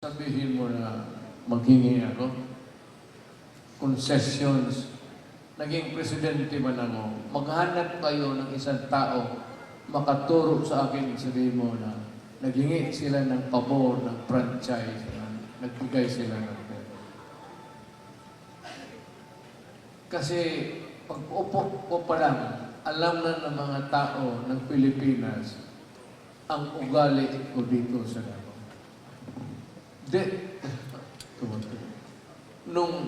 Sabihin mo na maghingi ako, concessions, naging presidente man ako, maghanap kayo ng isang tao, makaturo sa akin, sabihin mo na naghingi sila ng pabor, ng franchise, nagbigay sila ng pera. Kasi pag upo ko pa lang, alam na ng mga tao ng Pilipinas ang ugali ko dito sa Davao.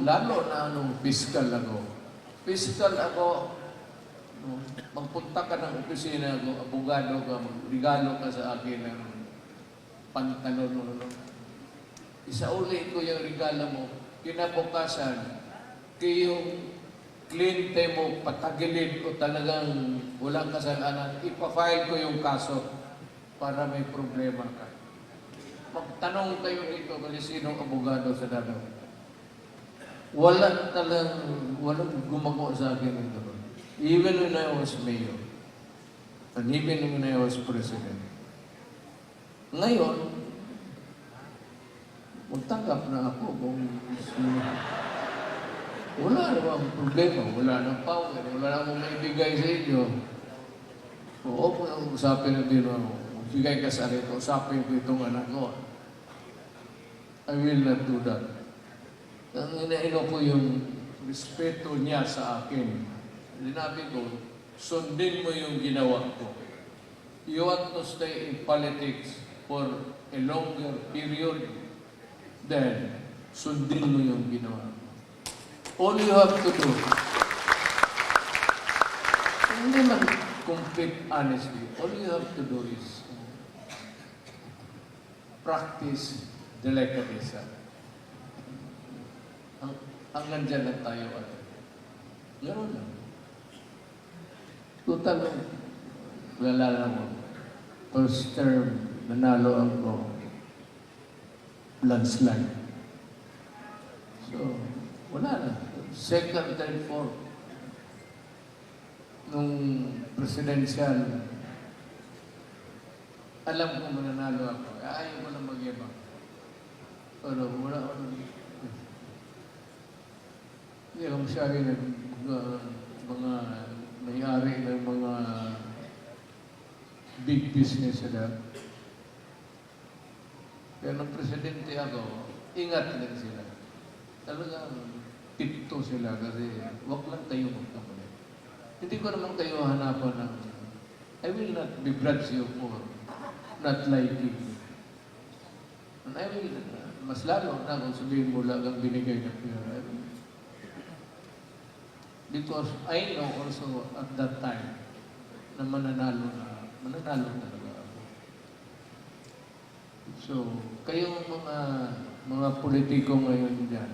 Lalo na nung fiscal ako, magpunta ka ng opisina ko, abogado ka, regalo ka sa akin ng pantalon. Isauli ko yung regalo mo, kinabukasan, yung kliyente mo patagilid o talagang walang kasalanan, ipafile ko yung kaso para may problema ka. Magtanong kayo dito kung sinong abogado sa Davao. Walang gumagawa sa akin ito. Even when I was mayor, and even when I was president. Ngayon, magtanggap na ako kung wala namang problema, wala nang power, wala namang maibigay sa inyo. Oo po ang usapin na din ako. Bigay ka sa akin, usapin ko itong anak ko. I will not do that. Ang inaino ko yung respeto niya sa akin. Linabi ko, sundin mo yung ginawa ko. You want to stay in politics for a longer period, then sundin mo yung ginawa ko. All you have to do, hindi man complete honesty, all you have to do is practice delicatessa. Ang nandyan lang tayo at gano'n lang. Total, wala lang mo. First term, nanalo ako, landslide. So, wala na. Second, third, fourth. Nung presidential, alam ko mananalo ako. Ayaw ko lang magyabang. Pero wala ako hindi ako masyari ng mga may-ari ng mga big business sila. Kaya nung presidente ako, ingat lang sila. Talagang pito sila kasi wag lang tayo magkamali. Hindi ko naman kayo hanapan ng I will not begrudge you for not liking you. And I will, mas lalo na kung sabihin mo lang ang binigay ng pera. Because I know also at that time na mananalo talaga ako. So, kayong mga politiko ngayon dyan,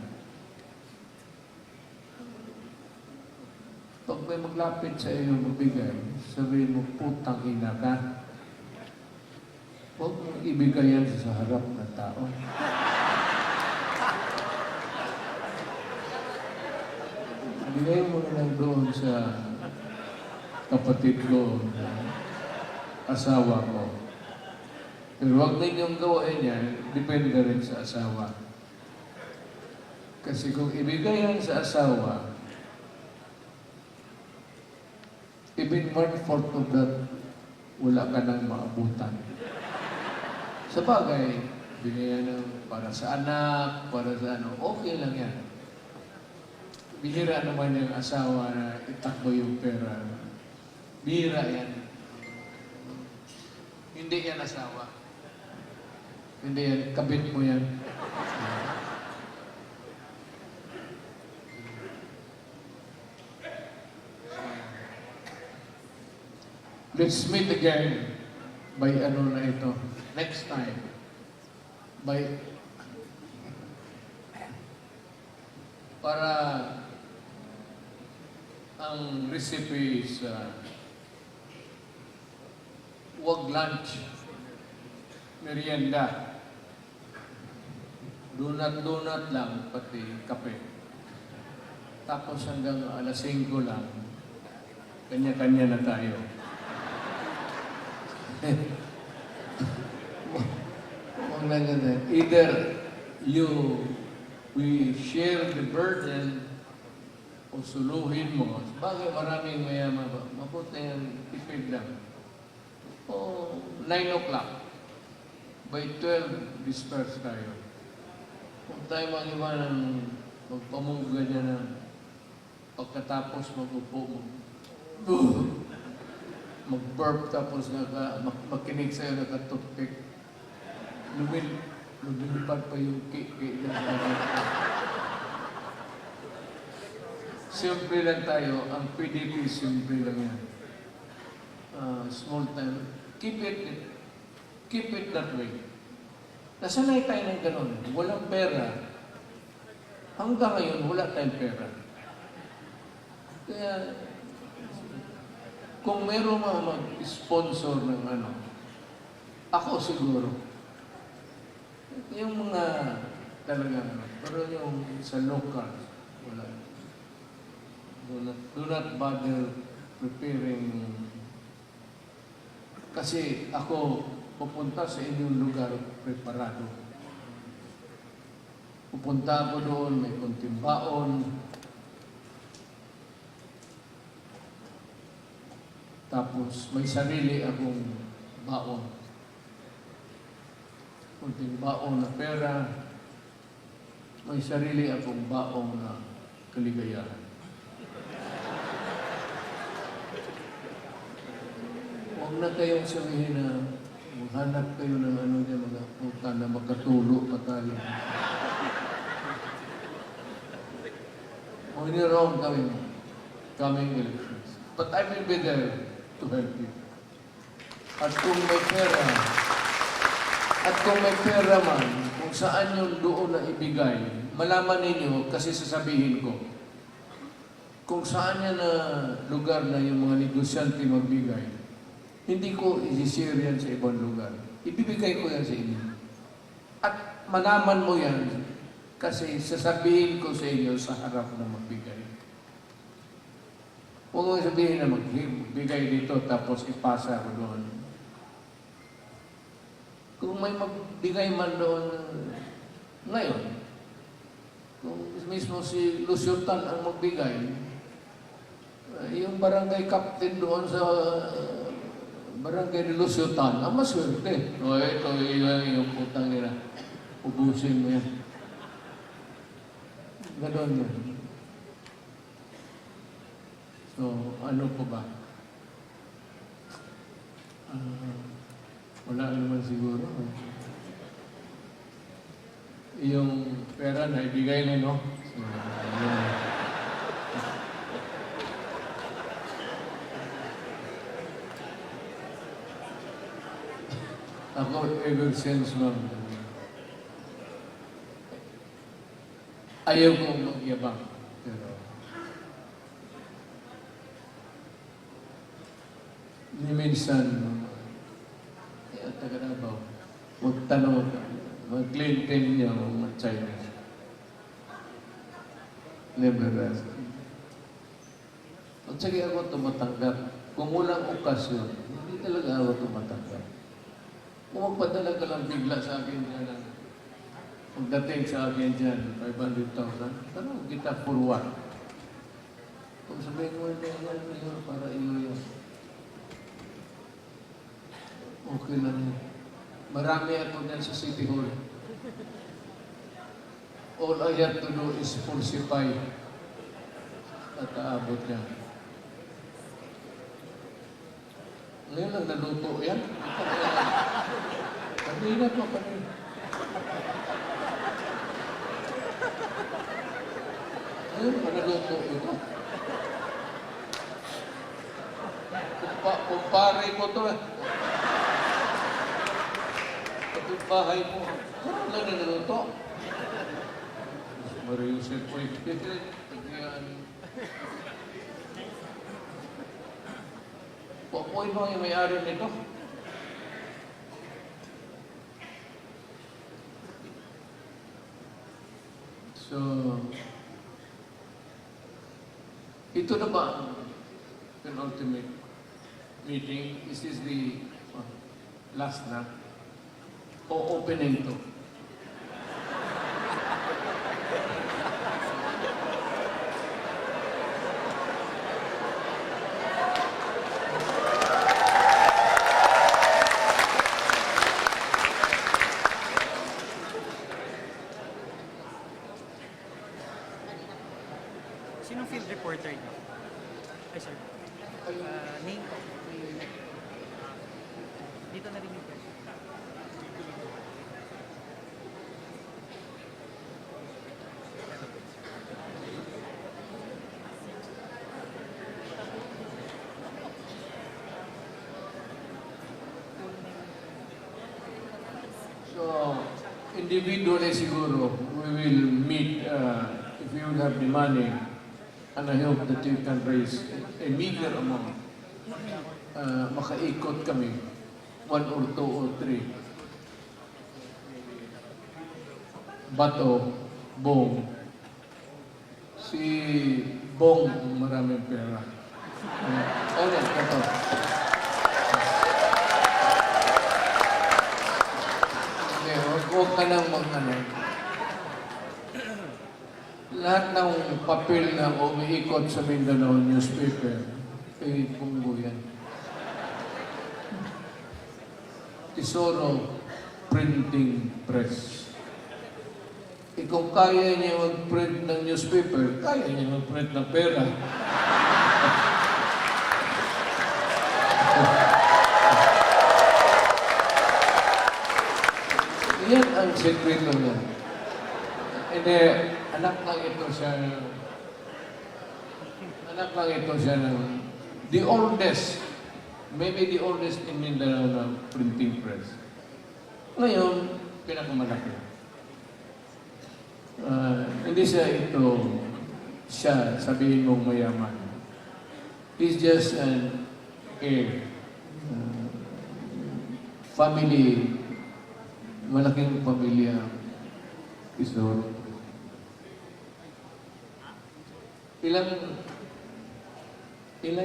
pag may maglapit sa iyo magbigay, sabihin mo, putang ina ka. Huwag mong ibigay yan sa harap ng tao. Bigay mo na lang doon sa kapatid ko, asawa ko. Pero huwag ninyong gawin yan, depende rin sa asawa. Kasi kung ibigay yan sa asawa, even 1/4 of that, wala ka nang maabutan. Sa bagay, bigyan ng para sa anak, para sa okay lang yan. Bihira naman yung asawa na itakbo yung pera. Bihira yan. Hindi yan asawa. Hindi yan, kabit mo yan. Let's meet again by na ito. Next time. Para ang recipe is wag lunch, merienda, donut lang, pati kape. Tapos hanggang alas 5 lang, kanya-kanya na tayo. Huwag na ganun. Either we share the burden o suluhin mo. Bagay maraming mayaman ba? Mabuti yan, tipid lang. O 9 o'clock. By 12, disperse tayo. Kung tayo mag-iba ng magpamungga niya na pagkatapos mag-upo mo, mag-burp tapos makinig sa'yo naka-toothpick, lumilipad pa yung kiki. Simple lang tayo. Ang PDP, simple lang yan. Small time. Keep it that way. Nasanay tayo ng ganun. Walang pera. Hanggang ngayon, wala tayong pera. Kaya, kung meron mga mag-sponsor ng ano, ako siguro. Yung mga talagang, pero yung sa local, wala. Do not bother preparing. Kasi ako pupunta sa inyong lugar preparado. Pupunta ako doon, may konting baon. Tapos may sarili akong baon. Konting baon na pera. May sarili akong baon na kaligayahan. Huwag na kayong sabihin na maghanap kayo ng ano niya, mga puta na magkatulo pa tayo. On your own coming elections. But I will be there to help you. At kung may pera man, kung saan yung doon na ibigay, malaman ninyo kasi sasabihin ko, kung saan yan na lugar na yung mga negosyante magbigay, hindi ko i-share yan sa ibang lugar. Ibibigay ko yan sa inyo. At malaman mo yan kasi sasabihin ko sa inyo sa harap na magbigay. Huwag mo sabihin na magbigay dito tapos ipasa ko doon. Kung may magbigay man doon ngayon, kung mismo si Lucio-Tan ang magbigay, yung barangay captain doon sa barangay ni Lucio-Tan, ang maswerte. O ito, yung putang nila. Ubusin mo yan. Ganon yan. So, ano po ba? Wala naman siguro. Yung pera na ibigay na, no? So, ako, ever since, ma'am, ayaw kong magyabang. Pero, ni minsan, kaya taga-Davao, magtanong ka, mag-clean niya ang mga Chinese. Never ask. At sige ako tumatanggap. Kung walang okasyon, hindi talaga ako tumatanggap. Kung magpadala ka lang bigla sa akin dyan, pagdating sa akin dyan, 500,000, tanong kita for what? Kung sabihin mo yan, para iyo yan. Okay lang yan. Marami ako dyan sa City Hall. All I have to do is falsify at aabot yan. Ngayon lang naluto yan. Kanina pa kanina. Ngayon pa naluto ito. Kumpare ko to eh. Pati bahay mo. Parang lang naluto. Mariusip po yung pitit. Popoy mo yung may-ari nito. So, ito na ba ang penultimate meeting? Is this the last na? O opening to? Sinong field reporter niyo? Ay, sir. Name po. Dito na rin yung question. So, individually siguro, we will meet, if you will have the money, and I hope that you can raise a meager amount. Makaikot kami, 1 or 2 or 3. Bato, Bong. Si Bong, maraming pera. Ano, ito. Hindi, huwag ka nang mag-ano. Lahat ng papel na umiikot sa Mindanao newspaper, eh, punggo yan. Tesoro Printing Press. Eh kung kaya niya mag-print ng newspaper, kaya niya mag-print ng pera. Yan ang sekreto niya. Hindi, anak lang ito siya ng the oldest, maybe the oldest in Mindanao na printing press. Ngayon, pinakamalaki. Hindi siya sabihin mong mayaman. He's just an family, malaking pamilya. Isoro. Ilan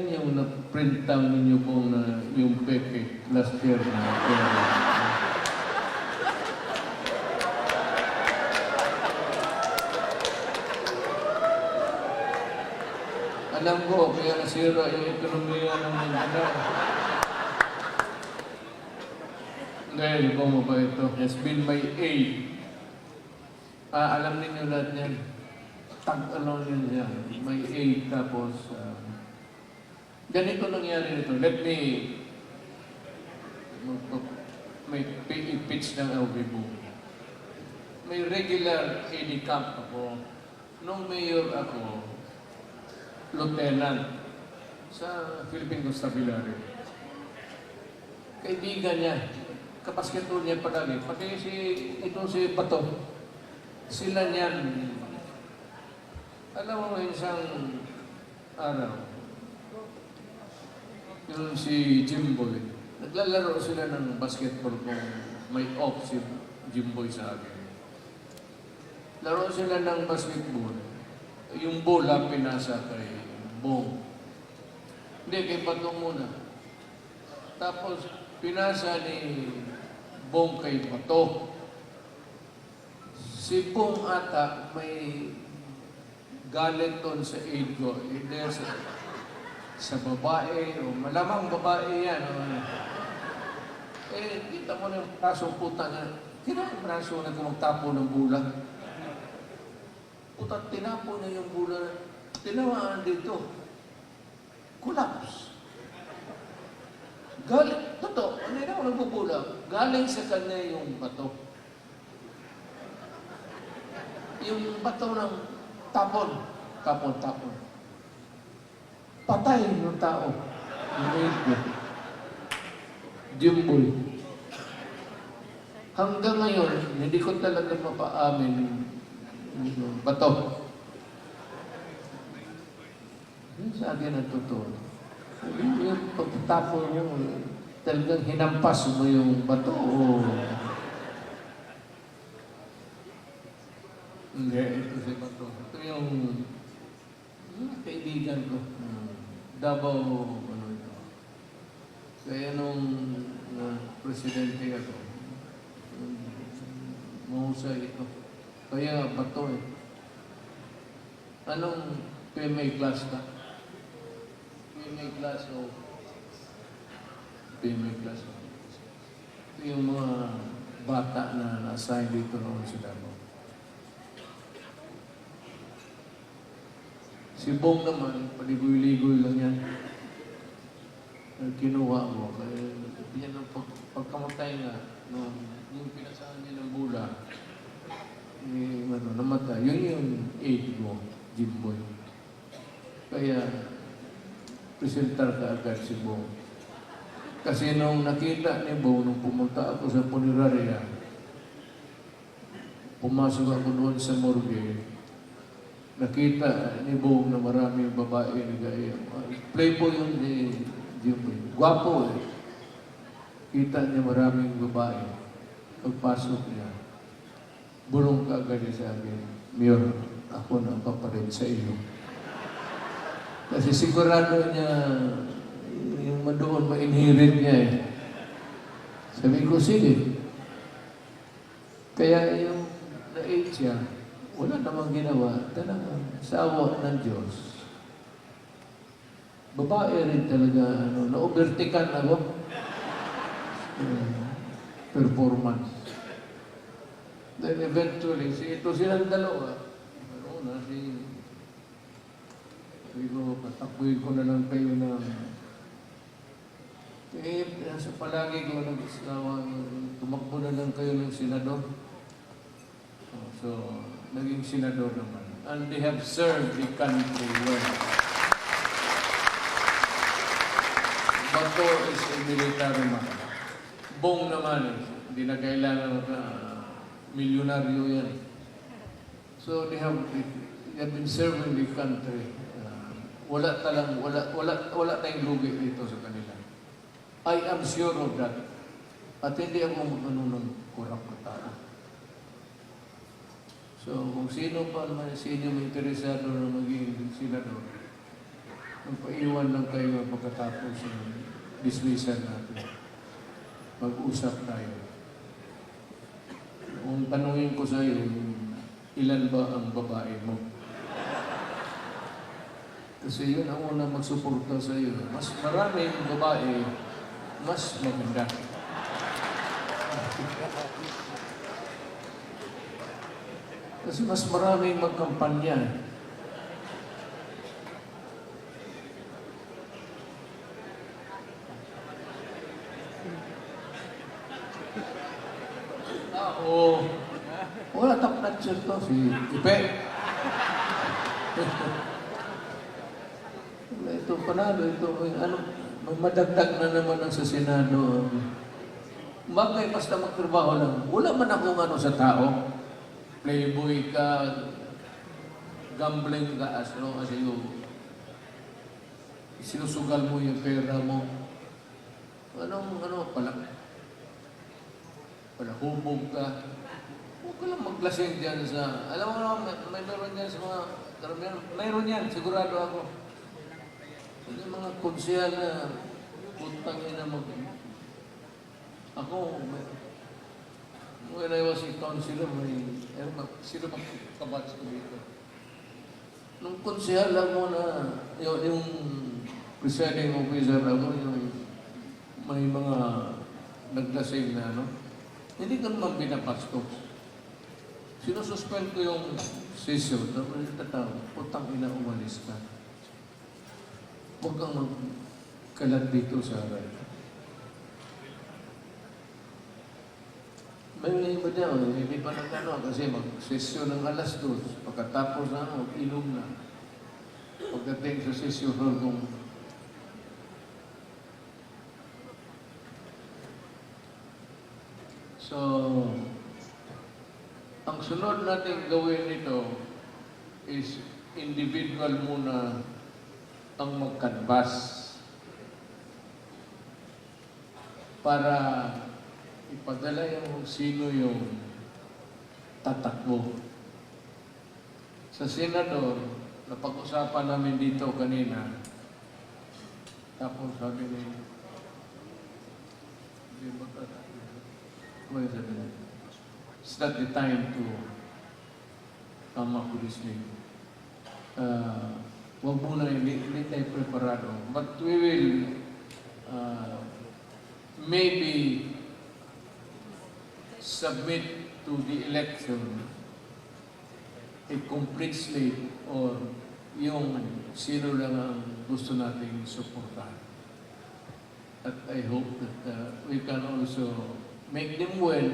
yung na-print down ninyo pong yung Pepe last year na pera? Alam ko, kaya nasira yung ekonomiya ng Mindanao. Dahil kung mo ba ito, has been my aid. Alam ninyo lahat yan. Tag-ano yun yan. May aid tapos... ganito nangyari nito. Let me... may pitch ng LVBO. May regular AD camp ako. Nung mayor ako, lieutenant sa Philippine Constabulary. Kaibigan niya. Kapasketo niya palagi. Pati si Bato. Sila niyan. Alam mo, isang araw, yung si Jimboy, naglalaro sila ng basketball kung may off si Jimboy sa akin. Laro sila ng basketball. Yung bola pinasa kay Bong. Hindi, kay Bato muna. Tapos, pinasa ni Bong kay Bato. Si Bong ata may galit doon sa aid ko. Either sa babae, o malamang babae yan. Kita mo na yung prasong puta niya. Kina yung praso na kumagtapo ng bula. Puta, tinapo niya yung bula. Tinawaan dito. Collapse. Galing, totoo, hindi na ako nagbubulang. Galing sa kanya yung bato. Yung bato ng tapon. Patay yung tao. Jimboy. Hanggang ngayon, hindi ko talaga mapaamin yung bato. Yun sa akin ang totoo. Yung pagtapon mo, talagang hinampas mo yung bato. Hindi, ito si bato. Ito yung kaibigan ko. Davao, ano ito. Kaya nung presidente ako, mahusay ito. Kaya bato eh. Anong PMA class ka? PMA class o PMA class o. Ito yung mga bata na na-assign dito noon sa Davao. Si Bong naman, paligoy-ligoy lang yan. Kinuha mo. Kaya yan ang pagkamatay nga, yung pinasahan niya ng bula, namatay. Yun yung age mo, Jimboy. Kaya, presentar ka agad si Bong. Kasi nung nakita ni Bong, nung pumunta ako sa punerarya, pumasok ako doon sa morgue, nakita ni Bong na maraming babae na gaya. Playboy yun ni Jimboy. Gwapo eh. Kita niya maraming babae. Pagpasok niya, bulong ka agad niya sa akin, Mayor, ako na papalit sa iyo. Kasi sigurado niya, yung doon, ma-inherit niya eh. Sabi ko, sige. Kaya yung na-age siya, wala namang ginawa. Talagang sa awa ng Diyos. Babae rin talaga, na-overtikan ako. Performance. Then eventually, ito silang dalawa. Sabi ko, patakbuhin ko na lang kayo ng nasa palagi ko tumakbo na lang kayo ng senador. So, naging senador naman. And they have served the country well. Bato is a military man. Bong naman, hindi na kailangan milyonaryo yan. So, they have been serving the country. Wala tayong lugi dito sa kanila. I am sure of that. At hindi ako ng kurap na tao. So, kung sino pa naman sa inyo may interesado na maging senador, magpaiwan lang kayo pagkatapos ng dismissal natin. Mag-usap tayo. Kung tanungin ko sa iyo, ilan ba ang babae mo? Kasi yun ang unang magsuporta sa iyo. Mas maraming babae, mas maganda. Kasi mas maraming magkampanya. Oo. Wala taknat siya to, si Ipe. Ito panalo, madagdag na naman ang sa Senado. Bagay, basta magtrabaho lang. Wala man akong sa tao. Playboy ka, gambling ka, kasi yung sinusugal mo yung pera mo. Palahubog ka. Huwag ka lang maglasing dyan sa... Alam mo naman, may meron yan sa mga... Mayroon yan, sigurado ako. Yung mga konsehal na puntang na Ako, when I was a councilor, sino magkabats ko dito? Nung konsehal lang mo na, yung presiding officer ako, yung may mga naglasing na, hindi ko naman pinapastos. Sinususpend ko yung session, tapos tatawag, putang ina, umalis ka. Huwag kang magkalat dito sa aray. May iba dyan, hindi pa kasi mag-session ng alas 2, pagkatapos na, inom na. Pagdating sa session hall kung So, ang sunod natin gawin nito is individual muna ang mag-canvas para ipadala yung sino yung tatakbo. Sa senador, napag-usapan namin dito kanina, tapos sabi niya, it's not the time to come up with this thing. Huwag muna, hindi tayo preparado. But we will maybe submit to the election a complete slate or yung sino lang ang gusto nating suportahan. At I hope that we can also make them well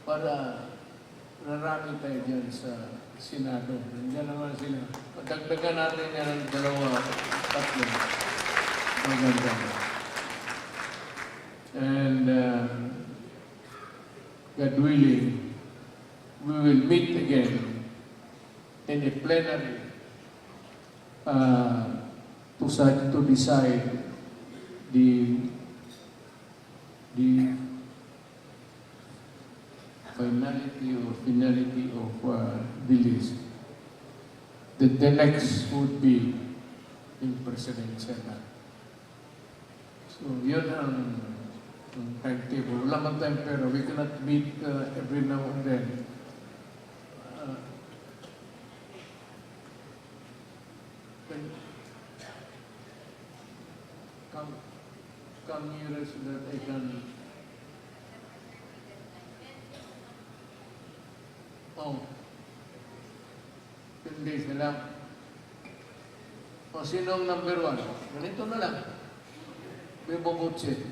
para rarami tayo dyan sa Senado. Nandiyan naman sila. Dagdagan natin yan ng 2, 3. Maganda. And God willing, we will meet again in a plenary to decide the finality of the list. The next would be in presidential. So yun ang timetable. Wala man time pero we cannot meet every now and then. Come here so that I can... Oh, 10 days na lang. O, sino ang number 1? Ganito na lang. May bobotse.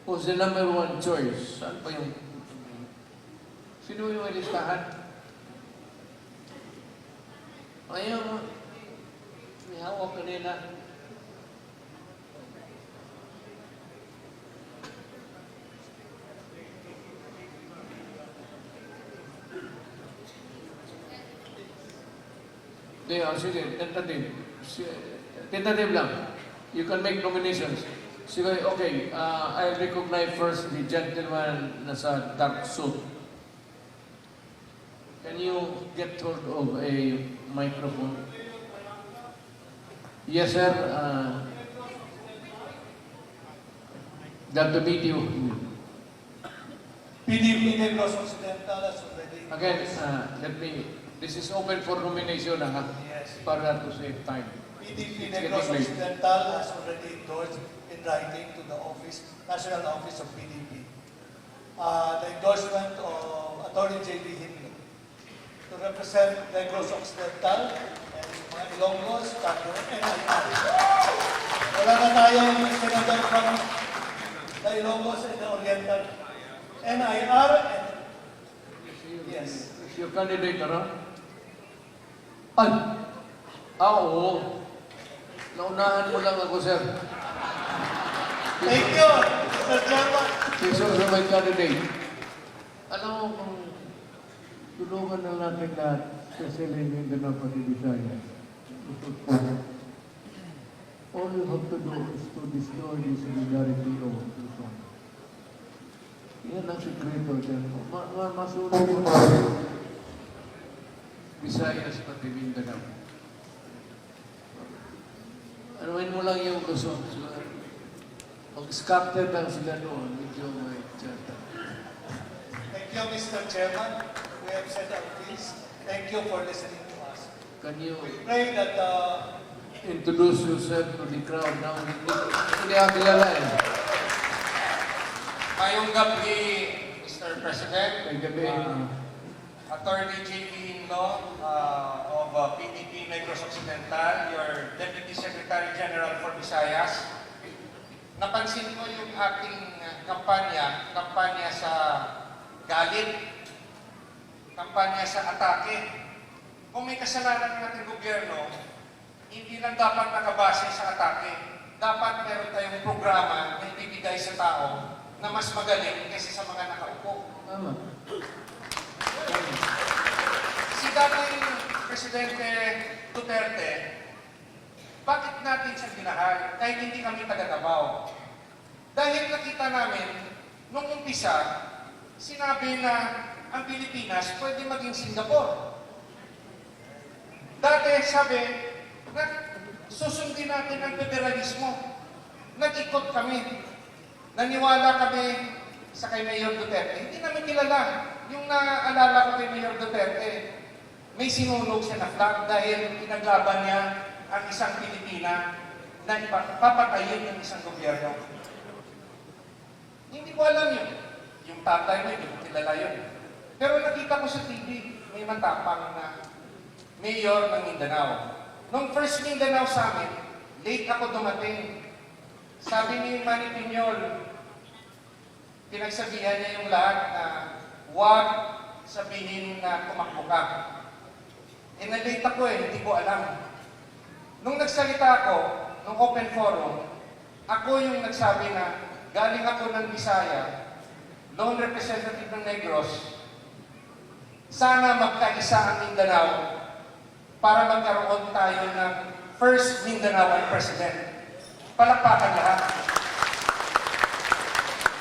Who's the number 1 choice? Saan pa yung... Sino yung listahan? Ayaw, may hawak kanina. Sige, tentative. Tentative lang. You can make nominations. Sige, okay. I recognize first the gentleman na sa dark suit. Can you get hold of a microphone? Yes, sir. Glad to meet you. PDP Negros Occidental has already... Again, this is open for nomination, Yes. para to save time. PDP It's Negros getting late. Occidental has already endorsed in writing to the office, National Office of PDP, the endorsement of Attorney J.B. Himlo to represent Negros Occidental and mga Ilonggos, Taclo, and NIR. Wala na tayong senador from the Ilonggos and the Oriental. NIR and... Yes. Is your candidate around? Ay! Oo. Naunahan mo lang ako, sir. Thank you, Mr. Chairman. He's also my candidate. Alam mo kung tulungan na natin lahat sa Selene Mindanao pati Visayas. All you have to do is to destroy the solidarity of Luzon. Yan ang sekreto dyan. Masunod mo na Visayas pati Mindanao. Anuin mo lang yung Luzon. Pag-scattered lang sila noon, medyo may tiyata. Thank you, Mr. Chairman. We have said our piece. Thank you for listening to us. Can you We pray that introduce yourself to the crowd now? Hindi ako kilala eh. Mayong gabi, Mr. President. May gabi. Attorney J.B. Himlo of PDP Negros Occidental, your Deputy Secretary General for Visayas. Napansin ko yung ating kampanya sa galit, kampanya sa atake. Kung may kasalanan ng ating gobyerno, hindi lang dapat nakabase sa atake. Dapat meron tayong programa na ibibigay sa tao na mas magaling kaysa sa mga nakaupo. Tama. Si dating Presidente Duterte, bakit natin siya ginahal kahit hindi kami taga-Davao? Dahil nakita namin, nung umpisa, sinabi na ang Pilipinas pwede maging Singapore. Dati sabi, susundin natin ang federalismo. Nag-ikot kami. Naniwala kami sa kay Mayor Duterte. Hindi namin kilala. Yung naaalala ko kay Mayor Duterte, may sinunog siya na flag dahil pinaglaban niya ang isang Pilipina na papatayin ng isang gobyerno. Hindi ko alam yun. Yung tatay mo yun, kilala yun. Pero nakita ko sa TV, may matapang na mayor ng Mindanao. Nung first Mindanao Summit, late ako dumating. Sabi ni Manny Piñol, pinagsabihan niya yung lahat na huwag sabihin na tumakbo ka. Na-late ako hindi ko alam. Nung nagsalita ako, nung open forum, ako yung nagsabi na galing ako ng Bisaya, lone representative ng Negros, sana magkaisa ang Mindanao para magkaroon tayo ng first Mindanaoan president. Palakpakan lahat.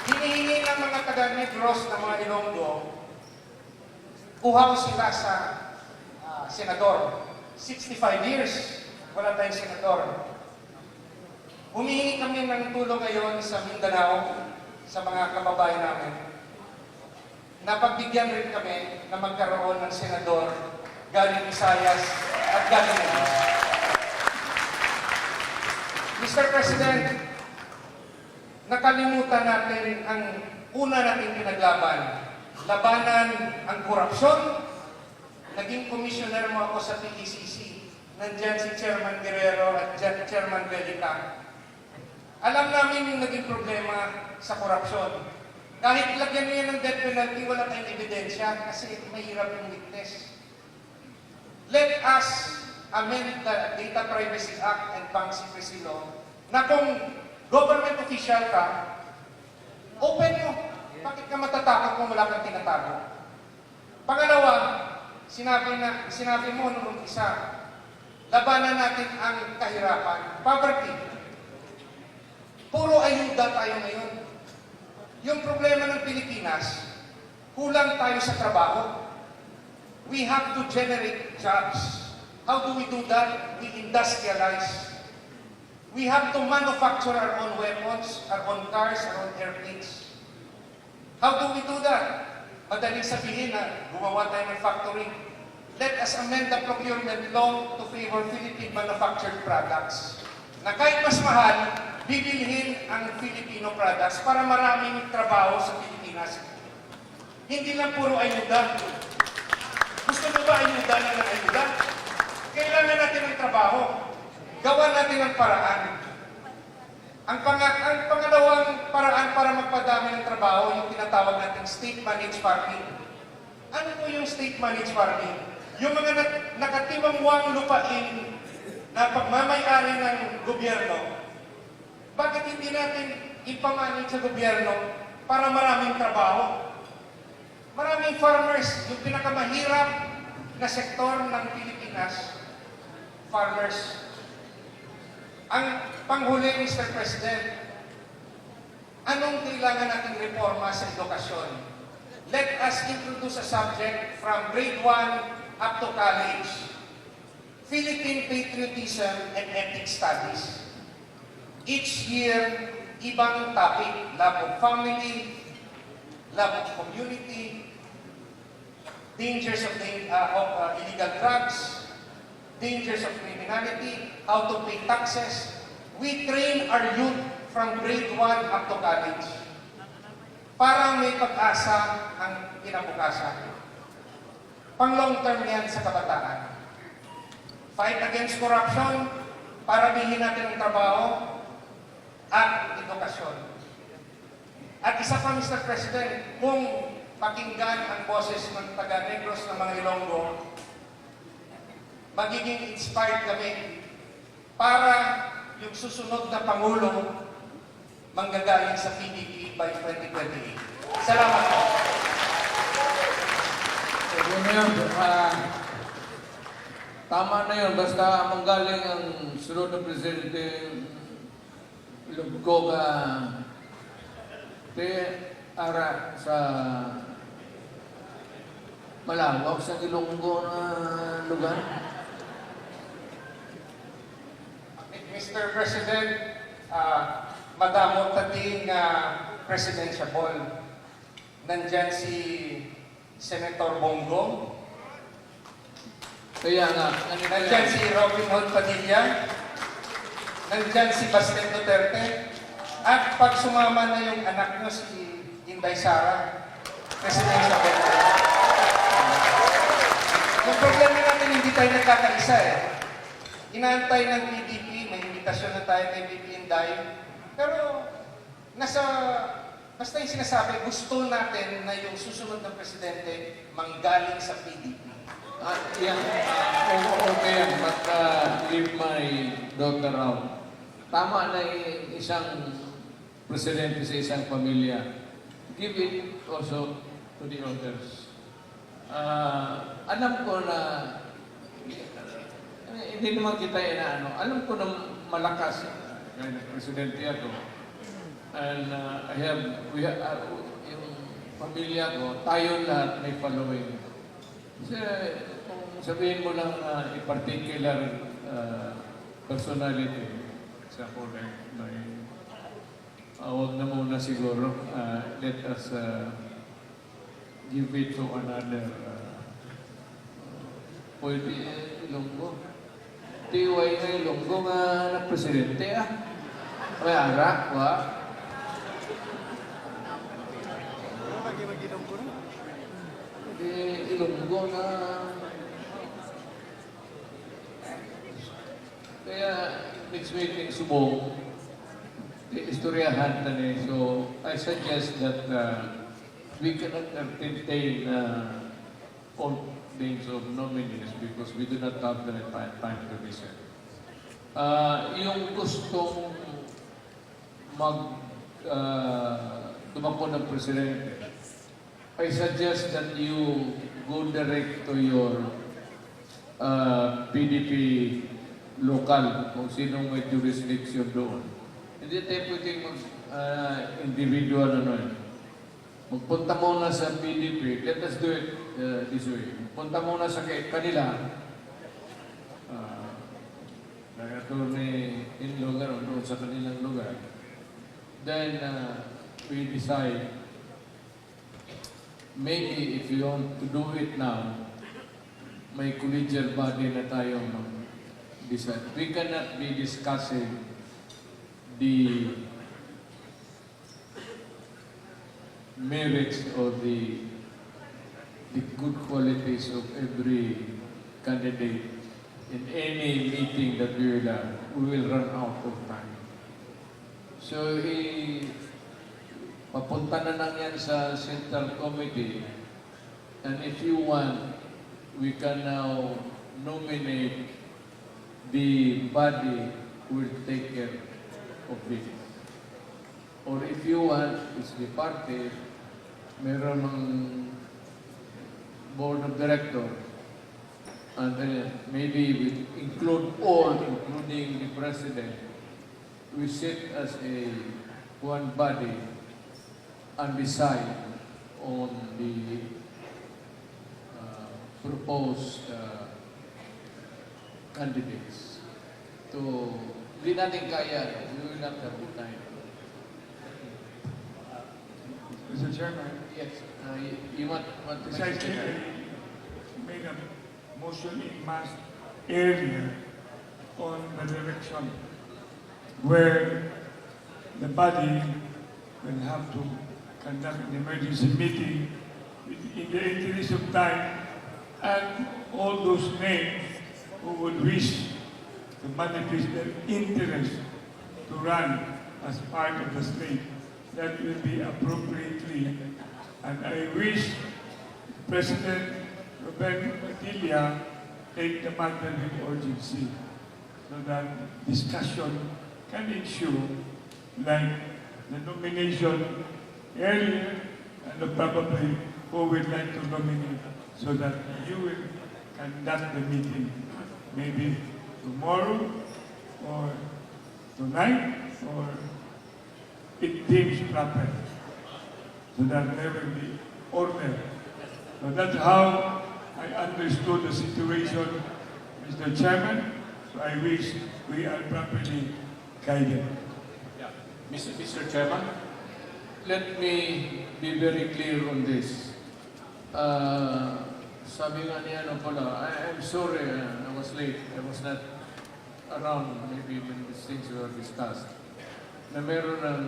Hinihingi ng mga taga-Negros ng mga Ilonggo, uhaw sila sa senador. 65 years, wala tayong senador. Humihingi kami ng tulong ngayon sa Mindanao, sa mga kababayan namin. Napagbigyan rin kami na magkaroon ng senador galing Visayas at galing Negros. Mr. President, nakalimutan natin ang una nating pinaglaban. Labanan ang korupsyon. Naging commissioner mo ako sa PECC. Nandyan si Chairman Guerrero at Chairman Belica. Alam namin yung naging problema sa korupsyon. Kahit lagyan niya ng death penalty, wala tayong ebidensya kasi mahirap yung witness. Let us amend the Data Privacy Act and Bank Secrecy Law na kung government official ka, open mo. Bakit ka matatakot kung wala kang tinatago? Pangalawa, sinabi mo nung isa, labanan natin ang kahirapan, poverty. Puro ayuda tayo ngayon. Yung problema ng Pilipinas, kulang tayo sa trabaho. We have to generate jobs. How do we do that? We industrialize. We have to manufacture our own weapons, our own cars, our own airplanes. How do we do that? Madaling sabihin na gumawa tayo ng factory. Let us amend the procurement law to favor Philippine manufactured products. Na kahit mas mahal, bibilhin ang Filipino products para maraming trabaho sa Pilipinas. Hindi lang puro ayuda. Gusto mo ba ayuda na ng ayuda? Kailangan natin ng trabaho. Gawa natin ang paraan. Ang pangalawang paraan para magpadami ng trabaho, yung tinatawag natin state-managed farming. Ano po yung state-managed farming? Yung mga nakatiwangwang lupain na pagmamayari ng gobyerno, bakit hindi natin ipamanage sa gobyerno para maraming trabaho? Maraming farmers, yung pinakamahirap na sektor ng Pilipinas, farmers. Ang panghuli, Mr. President, anong kailangan nating reforma sa edukasyon? Let us introduce a subject from grade 1 up to college. Philippine Patriotism and Ethnic Studies. Each year, ibang topic. Love of family, love of community, dangers of illegal drugs, dangers of criminality, how to pay taxes. We train our youth from grade 1 up to college para may pag-asa ang kinabukasan. Pang long term yan sa kabataan. Fight against corruption para bilhin natin ang trabaho at edukasyon. At isa pa, Mr. President, kung pakinggan ang boses ng taga-Negros ng mga Ilonggo, magiging inspired kami para yung susunod na Pangulo manggagaling sa PDP by 2028. Salamat po. Yun na yun. Tama na yun. Basta manggaling ang sunod na presidente, lubgo ka ara sa malawak sa Ilonggo na lugar. Mr. President, madamot nating presidentiable. Nandyan si Senator Bongo. Kaya nga, Nandyan si Robin Hood Padilla. Nandyan si Basten Duterte. At pag sumama na yung anak nyo, si Inday Sara, presidentiable. Yung problema natin, hindi tayo nagkakalisa eh. Inaantay ng PDP, may imbitasyon na tayo kay VP Inday. Pero, basta yung sinasabi, gusto natin na yung susunod ng presidente manggaling sa PDP. Okay yan, but leave my daughter out. Tama na isang presidente sa isang pamilya. Give it also to the others. Alam ko na hindi naman kita inaano. Alam ko na malakas na presidente ako. And yung pamilya ko, tayo lahat may following. Kasi kung sabihin mo lang na i-particular personality, example like huwag na muna siguro, let us give it to another pwede Ilonggo. Tiway na Ilonggo nga na presidente May arak, wa? Ilonggo na. Kaya next meeting subong, istoryahan na ni. So I suggest that we cannot entertain all names of nominees because we do not have the time to listen. Yung gustong tumakbo ng presidente, I suggest that you go direct to your PDP local, kung sinong may jurisdiction doon. Hindi tayo pwedeng individual Magpunta muna sa PDP. Let us do it this way. Punta muna sa kanila. Attorney in lugar, doon sa kanilang lugar. Then, we decide, maybe if you want to do it now, may collegial body na tayo mag-decide. We cannot be discussing the merits or the good qualities of every candidate in any meeting that we will run out of time. So, papunta na lang yan sa Central Committee, and if you want, we can now nominate the body who will take care of it. Or if you want, it's the party, meron ng board of director, and maybe we include all, including the president. We sit as one body and decide on the proposed candidates. Hindi natin kaya, we will not have the time. Mr. Chairman, Yes, you want to precisely made a motion in mass earlier on the direction where the body will have to conduct an emergency meeting in the interest of time, and all those names who would wish to manifest their interest to run as part of the slate, that will be appropriately. And I wish President Ruben Padilla take the matter with urgency so that discussion can ensue, like the nomination earlier, and probably who would like to nominate, so that you will conduct the meeting maybe tomorrow or tonight, or it deems proper, so that there will be order. So that's how I understood the situation, Mr. Chairman. So I wish we are properly guided. Yeah. Mr. Chairman, let me be very clear on this. Sabi nga niya I'm sorry, I was late. I was not around maybe when these things were discussed. Na meron ng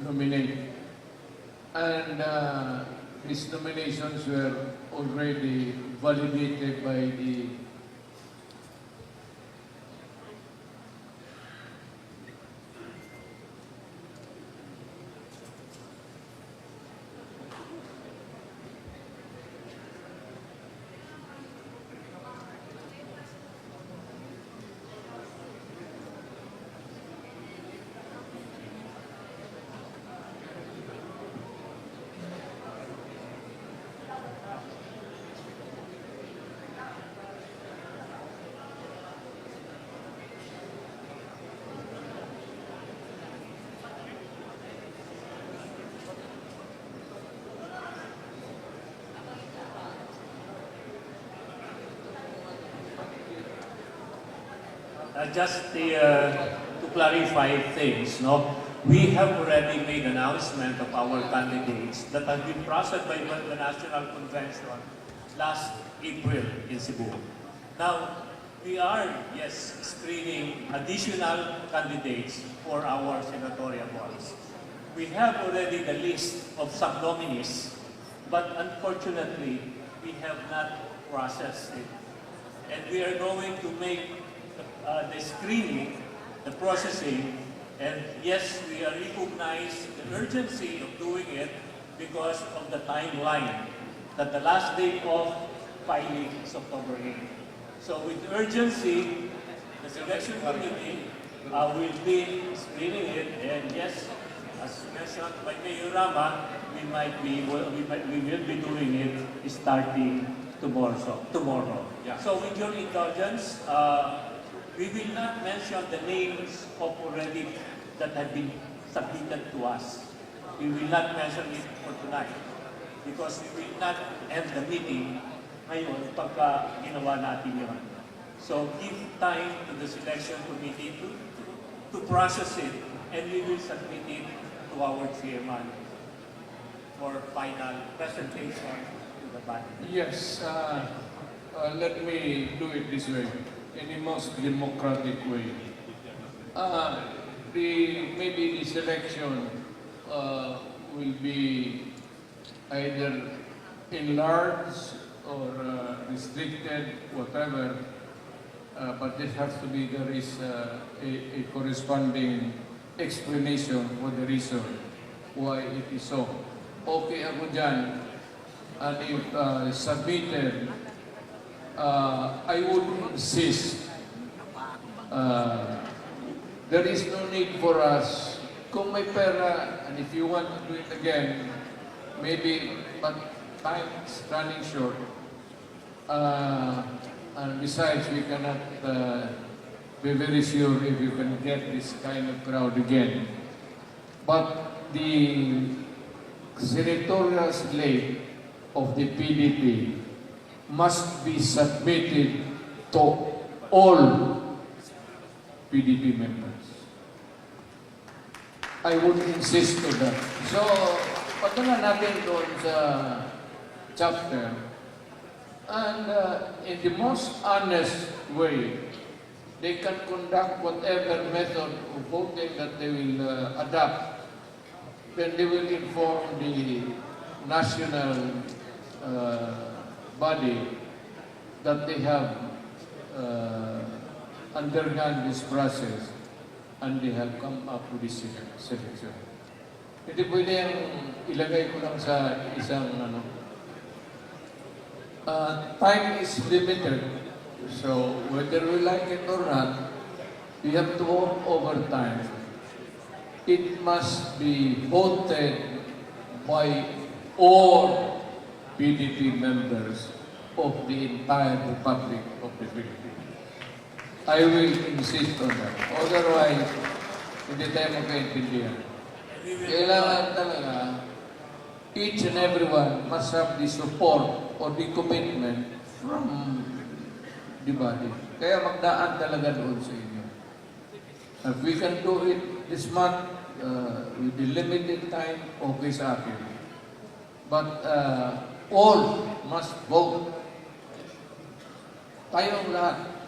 nominate. And these nominations were already validated by the To clarify things, no, we have already made announcement of our candidates that have been processed by the National Convention last April in Cebu. Now, we are, yes, screening additional candidates for our senatorial bonds. We have already the list of some nominees, but unfortunately, we have not processed it. And we are going to make the screening, the processing, and yes, we recognize the urgency of doing it because of the timeline that the last date of filing is October 8. So with urgency, the selection committee will be screening it, and yes, as mentioned by Mayor Rama, we will be doing it starting tomorrow. Yeah. So with your indulgence, we will not mention the names of already that have been submitted to us. We will not mention it for tonight because we will not end the meeting ngayon pagka ginawa natin yun. So give time to the selection committee to process it, and we will submit it to our chairman for final presentation to the body. Yes, let me do it this way, in the most democratic way. Maybe the selection will be either enlarged or restricted, whatever. But it has to be, there is a corresponding explanation for the reason why it is so. Okay ako dyan. And if submitted, I would insist there is no need for us, kung may pera, and if you want to do it again, maybe, but time is running short. And besides, we cannot be very sure if you can get this kind of crowd again. But the senatorial slate of the PDP must be submitted to all PDP members. I would insist on that. So, padala natin doon sa chapter. And in the most honest way, they can conduct whatever method of voting that they will adopt. Then they will inform the national body that they have undergone this process and they have come up with this selection. Hindi pwede yung ilagay ko lang sa isang time is limited. So whether we like it or not, we have to vote over time. It must be voted by all PDP members of the entire Republic of the Philippines. I will insist on that. Otherwise, hindi tayo magkaintindihan. Kailangan talaga, each and everyone must have the support or the commitment from the body. Kaya magdaan talaga doon sa inyo. If we can do it this month, with the limited time, okay sa akin. But all must vote. Tayong lahat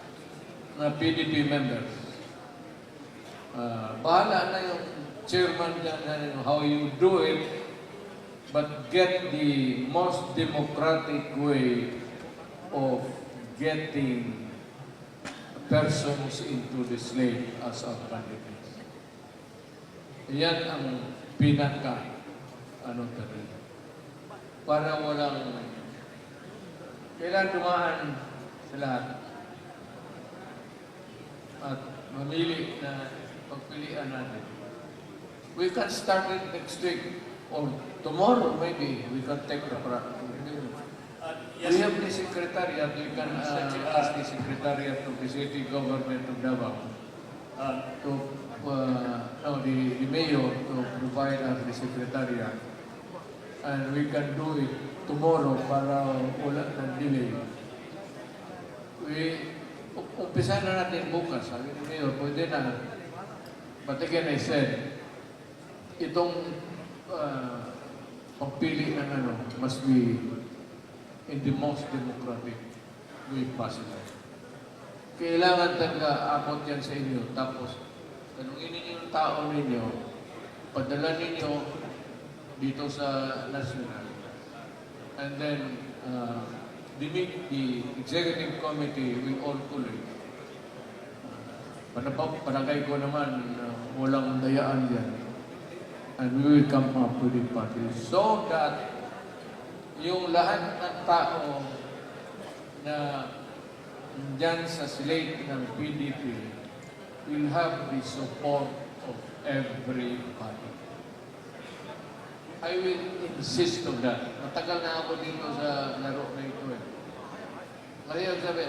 na PDP members. Bahala na yung chairman dyan, how you do it, but get the most democratic way of getting persons into the slate as our candidates. Yan ang pinaka, talaga. Para walang, kailan dumaan sa lahat. At mamili na pagpilian natin. We can start it next week or tomorrow maybe we can take the practice. We have the secretariat, we can ask the secretariat of the city government of Davao the mayor to provide us the secretariat. And we can do it tomorrow para wala ng delay. umpisa na natin bukas. Sabi ni Mayor, pwede na. But again, I said, itong pagpili ng ano must be in the most democratic way possible. Kailangan talaga abot yan sa inyo. Tapos, tanungin ninyo yung tao ninyo, padala ninyo dito sa national. And then, the executive committee will all collate. Panagay ko naman walang dayaan yan. And we will come up with a party so that yung lahat ng tao na dyan sa slate ng PDP will have the support of everybody. I will insist on that. Matagal na ako dito sa laro na ito eh. Kasi sabi,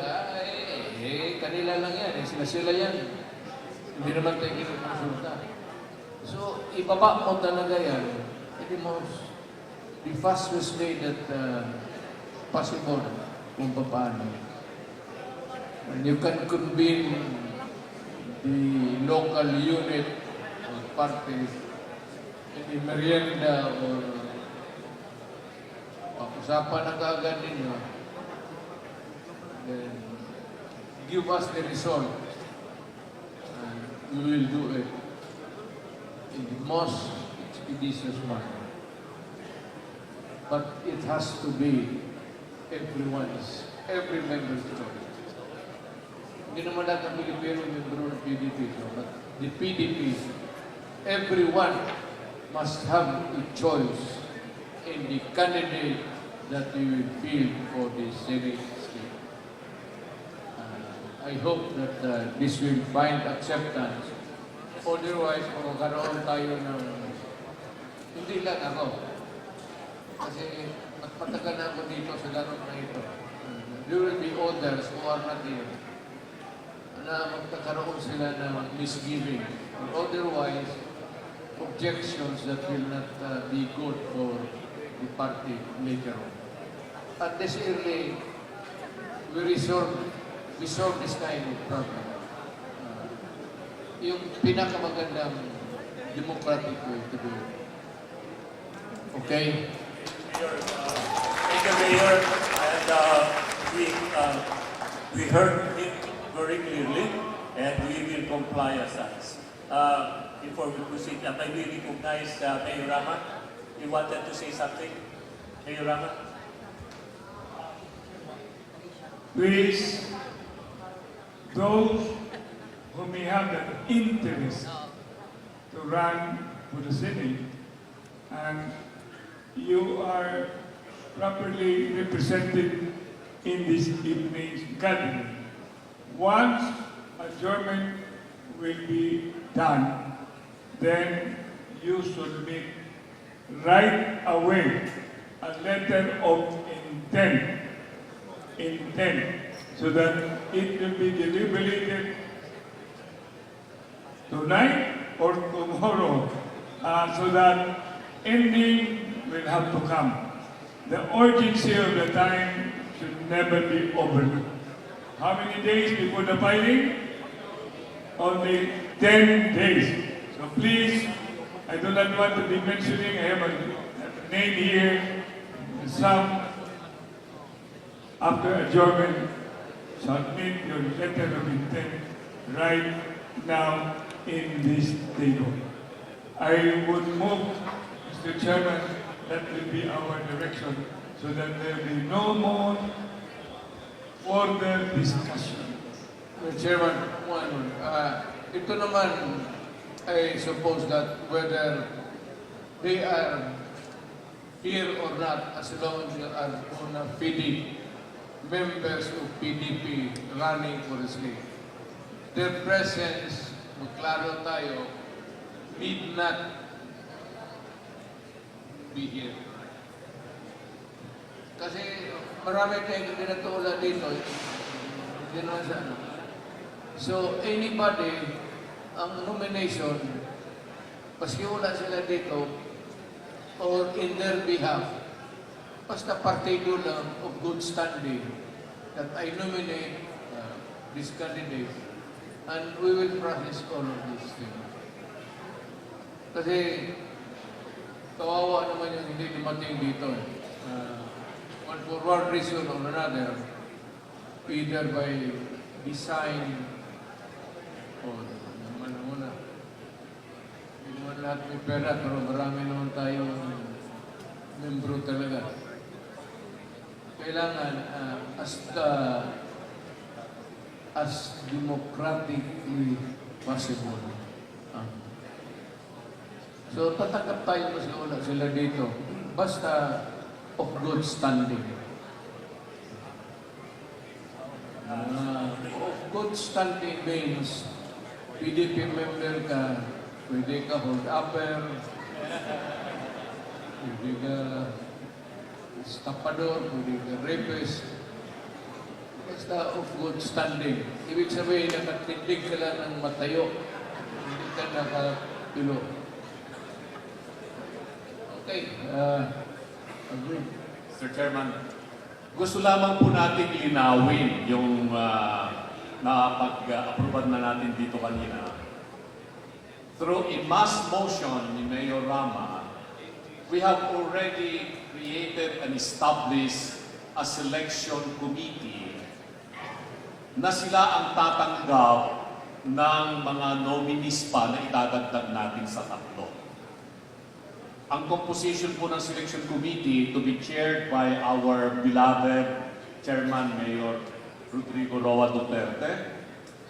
kanila lang yan, sila yan. Hindi naman tayo kinukonsulta. So, ibaba mo talaga yan. The fastest way that possible kung paano. And you can convene the local unit or parties in the merienda or pag-usapan na kaagad ninyo. Then, give us the result. And we will do it in the most expeditious manner. But it has to be every member's choice. Hindi naman lahat ng Pilipino membro ng PDP. But the PDP, everyone must have a choice in the candidate that they will field for the Senate seat. I hope that this will find acceptance. Otherwise, magkakaroon tayo ng, hindi lang ako, kasi matagal na ako dito sa laro na ito. There will be others who are not here na magkakaroon sila ng misgiving or otherwise objections that will not be good for the party later on. At this early, we resolve this kind of problem. Yung pinakamagandang democratic way to do it. Okay? Mayor, thank you, Mayor. And we heard him very clearly, and we will comply as such. Before we proceed, may we recognize Mayor Rama? You wanted to say something? Mayor Rama? Please, those who may have the interest to run for the Senate, and you are properly represented in this evening's gathering. Once adjournment will be done, then you should make right away a letter of intent, so that it will be deliberated tonight or tomorrow, so that ending will have to come. The urgency of the time should never be overlooked. How many days before the filing? Only 10 days. So please, I do not want to be mentioning, I have a name here, some after adjournment, submit your letter of intent right now in this table. I would move, Mr. Chairman, that will be our direction, so that there will be no more further discussion. Mr. Chairman, ito naman, I suppose that whether they are here or not, as long as they are on a PDP, members of PDP running for the state, their presence, magklaro tayo, need not be here. Kasi marami tayong pinatula dito, hindi naman sa ano. So, anybody, ang nomination, paski wala sila dito, or in their behalf, basta partido lang of good standing, that I nominate these candidates, and we will process all of these things. Kasi kawawa naman yung hindi dumating dito. One for one reason or another, either by design o naman, hindi naman lahat may pera, pero marami naman tayong membro talaga. Kailangan as democratically possible. So, tatanggap tayo kasi wala sila dito. Basta of good standing. Of good standing means PDP member ka, pwede ka hold-upper, pwede ka estapador, pwede ka rapist. Basta of good standing. Ibig sabihin, nakatindig ka lang ng matayo. Hindi ka nakapilo. Okay, agree. Mr. Chairman, gusto lamang po natin linawin yung napag-aproban na natin dito kanina. Through a mass motion ni Mayor Rama, we have already created and established a selection committee na sila ang tatanggap ng mga nominees pa na itadagdag natin sa tatlo. Ang composition po ng selection committee to be chaired by our beloved Chairman Mayor Rodrigo Roa Duterte.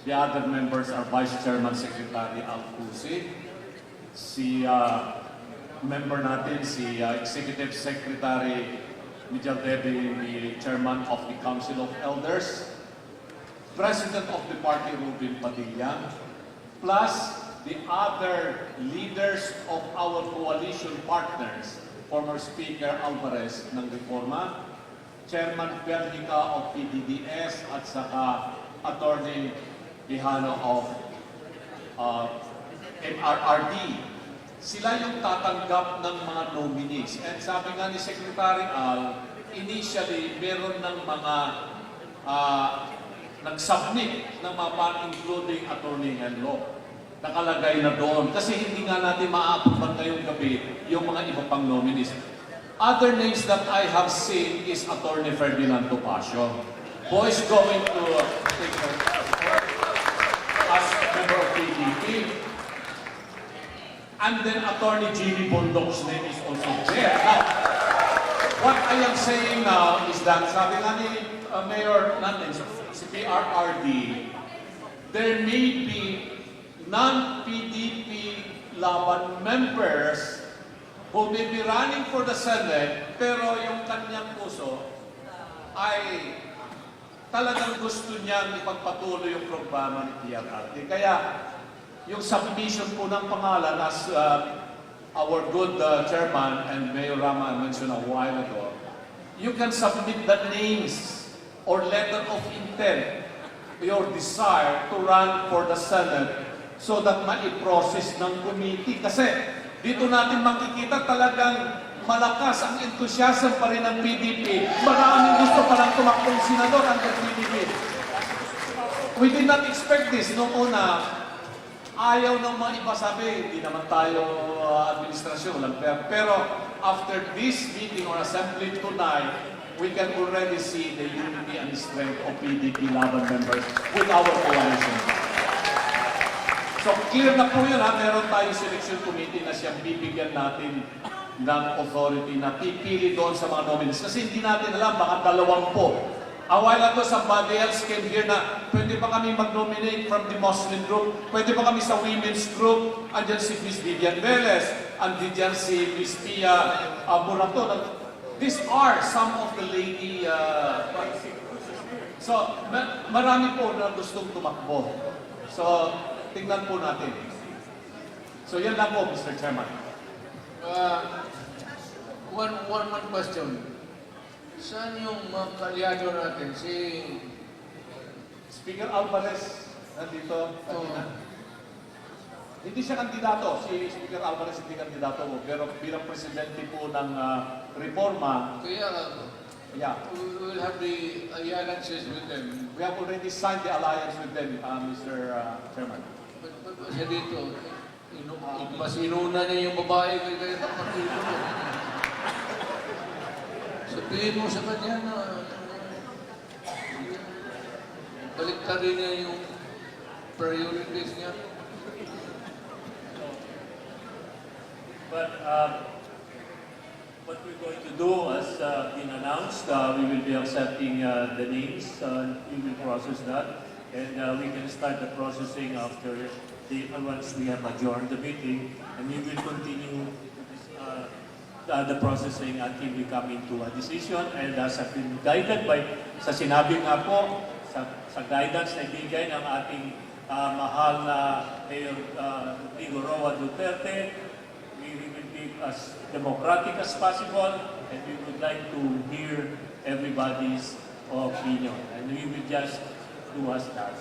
The other members are Vice Chairman Secretary Al Cusi, si member natin, si Executive Secretary Mijal Devi, the Chairman of the Council of Elders, President of the party Ruben Padilla, plus the other leaders of our coalition partners, former Speaker Alvarez ng Reforma, Chairman Pernica of PDDS, at saka Attorney Quijano of MRRD. Sila yung tatanggap ng mga nominees. And sabi nga ni Secretary Al, initially, meron ng mga nag-submit ng mga pan, including Attorney Henlo. Nakalagay na doon. Kasi hindi nga natin maaaproban ngayong gabi yung mga iba pang nominees. Other names that I have seen is Attorney Ferdinand Topacio, who is going to take as member of PDP. And then Attorney Jimmy Bondok's name is also there. Now, what I am saying now is that, sabi nga ni Mayor natin, si PRRD, there may be non-PDP Laban members who may be running for the Senate, pero yung kanyang puso ay talagang gusto niyang ipagpatuloy yung programa ni PRRD. Kaya yung submission po ng pangalan, as our good chairman and Mayor Rama mentioned a while ago, you can submit the names or letter of intent, your desire to run for the Senate, so that ma-process ng committee. Kasi dito natin makikita talagang malakas ang enthusiasm pa rin ng PDP. Maraming gusto pa lang tumakbong senador under PDP. We did not expect this. Noong una, ayaw ng mga iba, sabi, hindi naman tayo administrasyon, walang pera. Pero after this meeting or assembly tonight, we can already see the unity and strength of PDP Laban members with our coalition. So clear na po yun, ha? Meron tayong selection committee na siyang bibigyan natin ng authority na pipili doon sa mga nominees. Kasi hindi natin alam, baka 20. A while ago, somebody else came here na pwede pa kami mag-nominate from the Muslim group, pwede pa kami sa women's group, andyan si Miss Vivian Velez, andyan si Miss Pia Burato. These are some of the lady... so, marami po na gustong tumakbo. So, tingnan po natin. So, yan lang po, Mr. Chairman. One question. Saan yung mga kalyado natin? Si Speaker Alvarez, nandito. Hindi siya kandidato. Si Speaker Alvarez hindi kandidato mo. Pero bilang presidente po ng Reforma, Kaya, Yeah, We will have the alliances with them. we have already signed the alliance with them, Mr. Chairman. Ba't ba siya dito? Mas inuna niya yung babae kaya partido mo. Sabihin mo sa kanya na baliktarin niya yung priorities niya. But what we're going to do, as been announced, we will be accepting the names. We will process that, and we can start the processing after once we have adjourned the meeting, and we will continue the processing until we come into a decision. And as I've been guided by sa sinabi nga po sa guidance na ibigay ng ating mahal na Mayor Rodrigo Roa Duterte, we will be as democratic as possible, and we would like to hear everybody's opinion, and we will just do as that.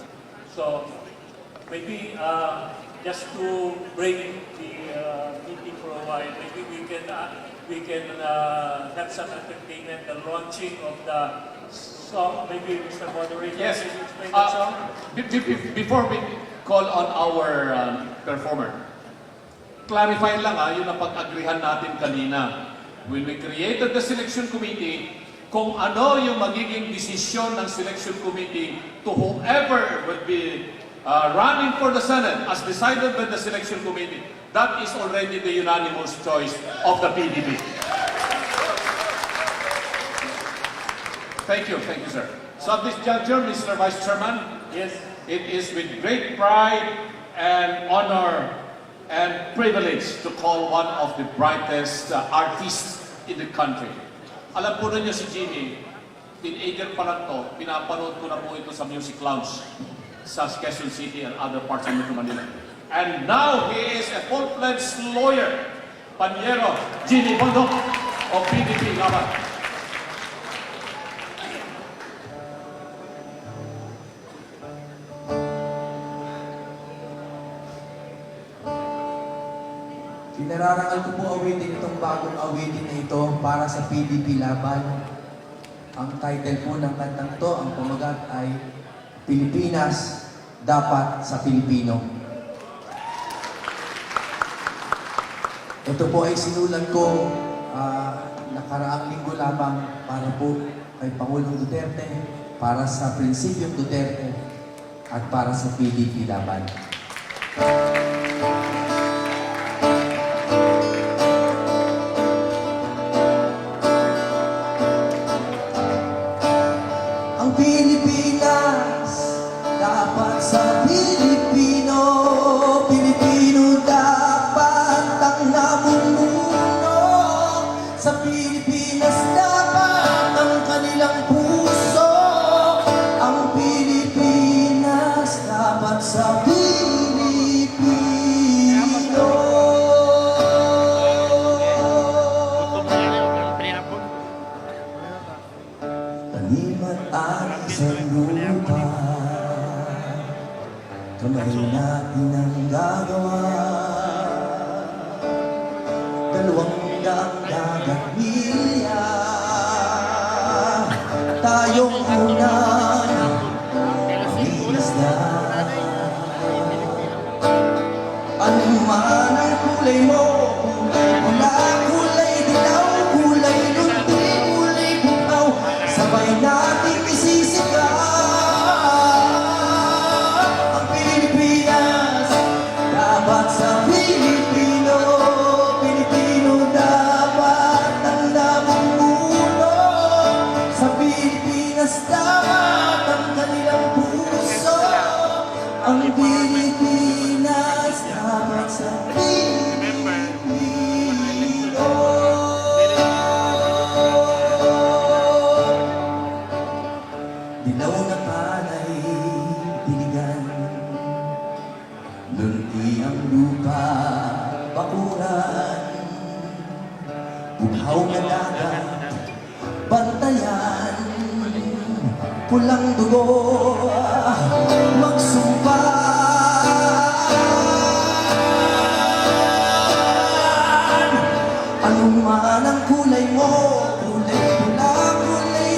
So maybe just to bring the meeting for a while, maybe we can have some entertainment, the launching of the song. Maybe Mr. Moderator, Yes. can you explain the song? Before we call on our performer, clarify lang yung napag-agrihan natin kanina. When we created the selection committee, kung ano yung magiging desisyon ng selection committee to whoever would be running for the Senate as decided by the selection committee, that is already the unanimous choice of the PDP. Thank you, sir. So at this juncture, Mr. Vice Chairman, Yes. it is with great pride and honor and privilege to call one of the brightest artists in the country. Alam po ninyo si Jimmy, teenager pa lang to, pinapanood ko na po ito sa music lounge sa Quezon City and other parts of Metro Manila. And now he is a full-fledged lawyer, Panyero Jimmy Bondok of PDP Laban. Pinararangal ko po awitin itong bagong awitin na ito para sa PDP Laban. Ang title po ng kantang to, ang pamagat ay Pilipinas, Dapat sa Pilipino. Ito po ay sinulat ko nakaraang linggo lamang para po kay Pangulong Duterte, para sa Prinsipyong Duterte, at para sa PDP Laban. Ang Pilipinas, dapat sa Pilipino, Pilipino dapat ang namumuno. Sa Pilipinas dapat ang kanilang puso. Ang Pilipinas dapat sa Pilipino. Tanim at ari sa lupa, kamay natin ang gagawa. Dalawang dagat milya, tayong unang mangingisda. Ano man ang kulay mo, kulay pula, kulay dilaw, kulay luti, kulay bukaw, sabay natin isisigaw. Ang Pilipinas, dapat sa Pilipino, Pilipino dapat ang namumuno. Sa Pilipinas dapat ang kanilang puso. Ang Pilipinas dapat sa Pilipino. Dilaw na palay, diligan, lunti ang lupa, bakuran, buhaw na dagat, bantayan, pulang dugo, magsumpan. Anong man ang kulay mo, kulay pula, kulay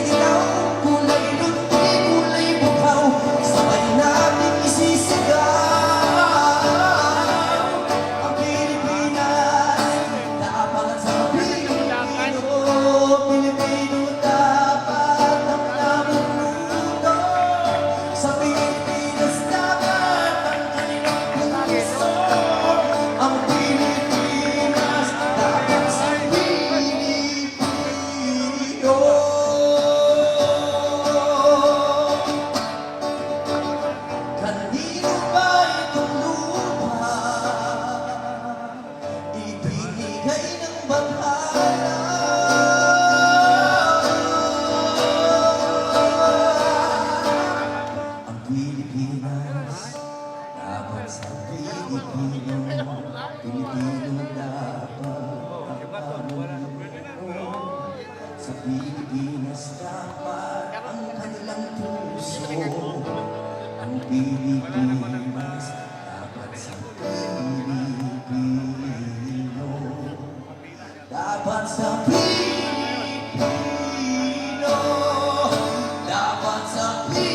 Pilipinas, dapat sa Pilipino, Pilipino dapat ang mundo. Sa Pilipinas dapat ang kanilang puso. Ang Pilipinas dapat sa Pilipino. Dapat sa Pilipino. Dapat sa Pilipino.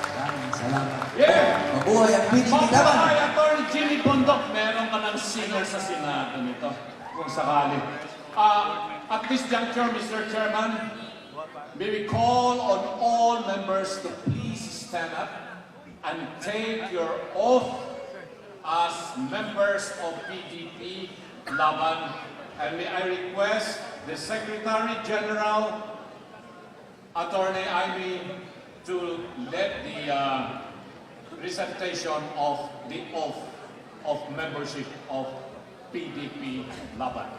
Maraming salamat. Yeah! Mabuhay ang PDP laban! Mabuhay, Attorney Jimmy Bondok. Meron ka ng singer sa Senado nito, kung sakali. At this juncture, Mr. Chairman, may we call on all members to please stand up and take your oath as members of PDP Laban. And may I request the Secretary General, Attorney Ivy, to let the recitation of the oath of membership of PDP Laban.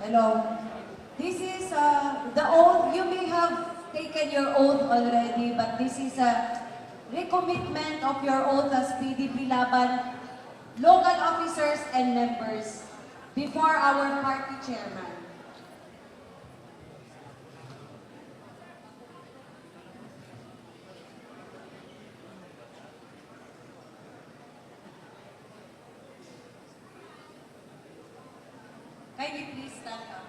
Hello. This is the oath. You may have taken your oath already, but this is a recommitment of your oath as PDP Laban, local officers and members before our party chairman. Kindly please stand up.